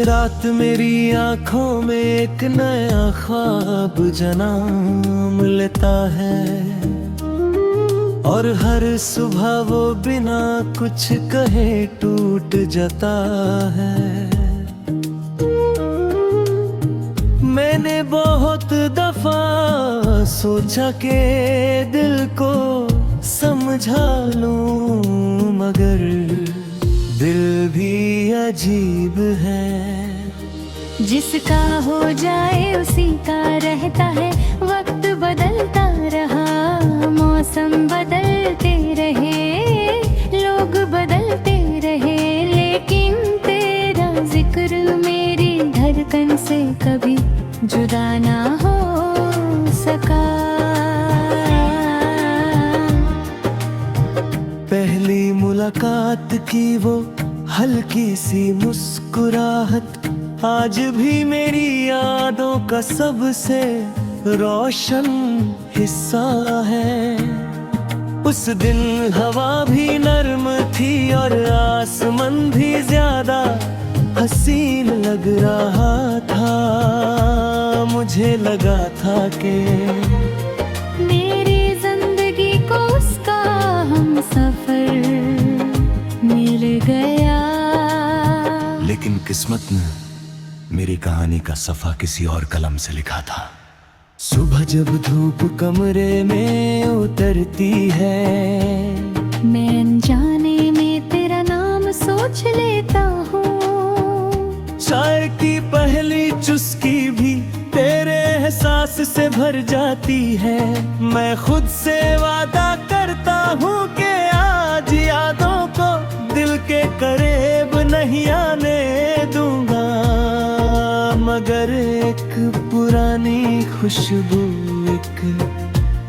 रात मेरी आंखों में एक नया ख्वाब जन्म लेता है, और हर सुबह वो बिना कुछ कहे टूट जाता है। मैंने बहुत दफा सोचा कि दिल को समझा लूं, मगर दिल भी अजीब है। जिसका हो जाए उसी का रहता है, वक्त बदलता रहा, मौसम बदलते रहे, लोग बदलते रहे, लेकिन तेरा जिक्र मेरी धड़कन से कभी जुदा ना हो सका। पहली मुलाकात की वो हल्की सी मुस्कुराहट आज भी मेरी यादों का सबसे रोशन हिस्सा है। उस दिन हवा भी नर्म थी और आसमान भी ज्यादा हसीन लग रहा था। मुझे लगा था कि मेरी जिंदगी को उसका हम सफर मिल गया, लेकिन किस्मत ने मेरी कहानी का सफा किसी और कलम से लिखा था। सुबह जब धूप कमरे में उतरती है, मैं अनजाने में तेरा नाम सोच लेता हूँ। चाय की पहली चुस्की भी तेरे एहसास से भर जाती है। मैं खुद से वादा करता हूँ कि आज यादों को दिल के करीब नहीं आने दूंगा, मगर एक पुरानी खुशबू, एक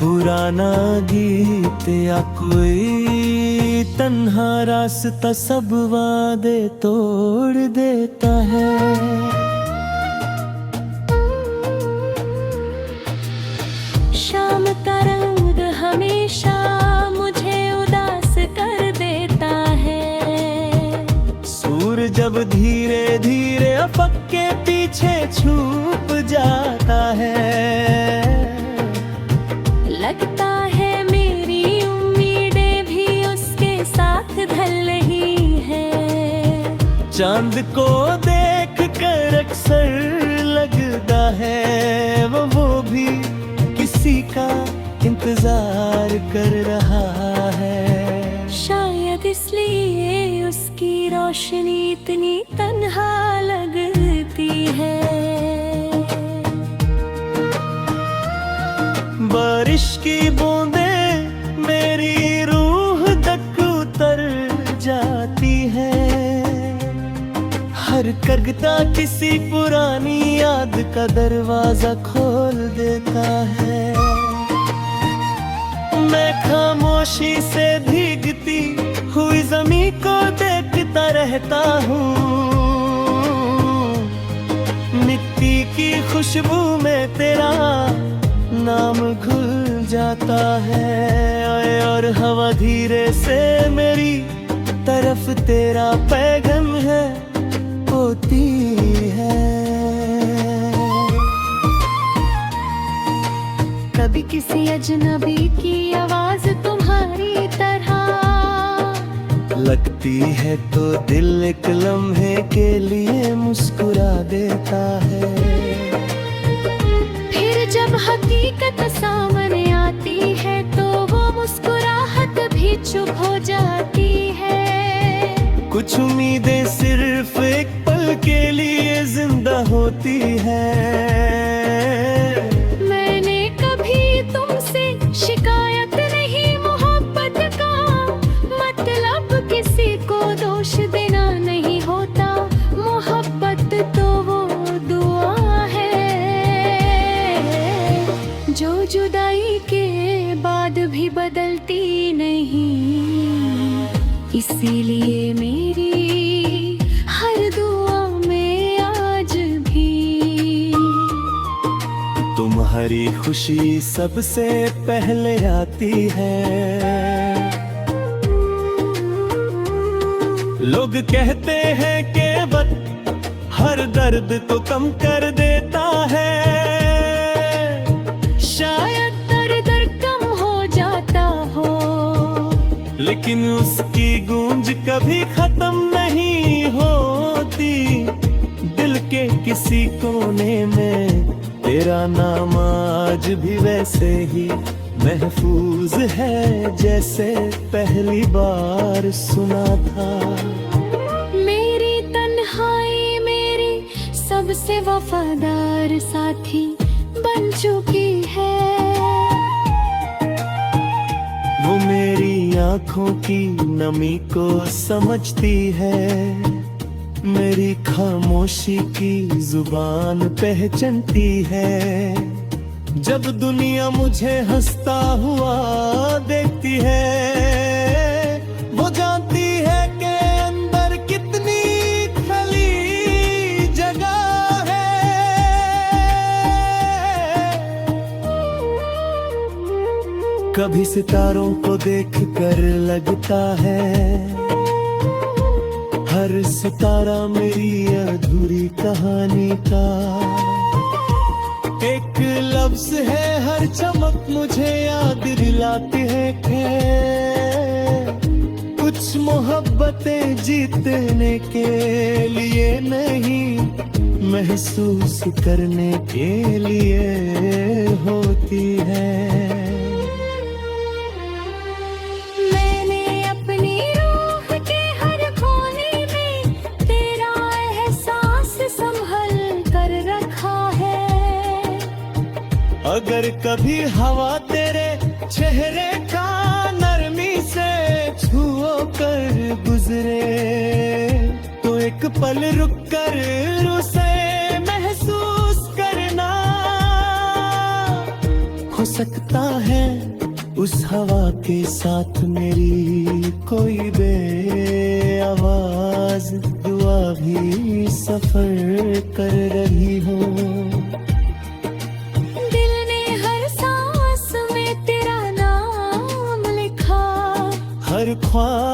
पुराना गीत या कोई तन्हा रास्ता सब वादे तोड़ देता है। शाम का रंग हमेशा मुझे उदास कर देता है। सूरज जब धीरे धीरे अफक के पीछे छुप जाता है, लगता है मेरी उम्मीदें भी उसके साथ ढल रही है। चांद को देख कर अक्सर लगता है वो भी किसी का इंतजार कर रहा है। शायद इसलिए उसकी रोशनी इतनी तन्हा लगती है। बारिश की बूंदें मेरी रूह तक उतर जाती है। हर करगता किसी पुरानी याद का दरवाजा खोल देता है। मैं खामोशी से भीगती हुई ज़मीं को देखता रहता हूँ। मिट्टी की खुशबू में तेरा नाम घुल जाता है, और हवा धीरे से मेरी तरफ तेरा पैगाम है होती है। कभी किसी अजनबी की आवाज तुम्हारी तरह लगती है तो दिल एक लम्हे के लिए मुस्कुरा देता है। फिर जब हकीकत सामने आती है तो वो मुस्कुराहट भी चुप हो जाती है। कुछ उम्मीदें सिर्फ एक पल के लिए जिंदा होती है। मैंने कभी तुमसे शिकायत नहीं मोहब्बत का, मतलब किसी को दोष देना नहीं होता। मोहब्बत तो वो दुआ है जो जुदाई के बाद भी बदलती नहीं। इसीलिए मेरी हर दुआ में आज भी तुम्हारी खुशी सबसे पहले आती है। लोग कहते हैं कि हर दर्द को कम कर देता है। शायद दर्द कम हो जाता हो, लेकिन उसकी गूंज कभी खत्म नहीं होती। दिल के किसी कोने में तेरा नाम आज भी वैसे ही महफूज है जैसे पहली बार सुना था। मेरी तन्हाई मेरी सबसे वफादार साथी बन चुकी है। वो मेरी आंखों की नमी को समझती है, मेरी खामोशी की जुबान पहचानती है। जब दुनिया मुझे हंसता हुआ देखती है, वो जानती है कि अंदर कितनी खाली जगह है। कभी सितारों को देखकर लगता है हर सितारा मेरी अधूरी कहानी का एक लफ्ज है। हर चमक मुझे याद दिलाती है कि कुछ मोहब्बतें जीतने के लिए नहीं, महसूस करने के लिए होती है। अगर कभी हवा तेरे चेहरे का नरमी से छुओ कर गुजरे, तो एक पल रुक कर उसे महसूस करना। हो सकता है उस हवा के साथ मेरी कोई बेआवाज दुआ भी सफर कर रही हो। हर ख्वाब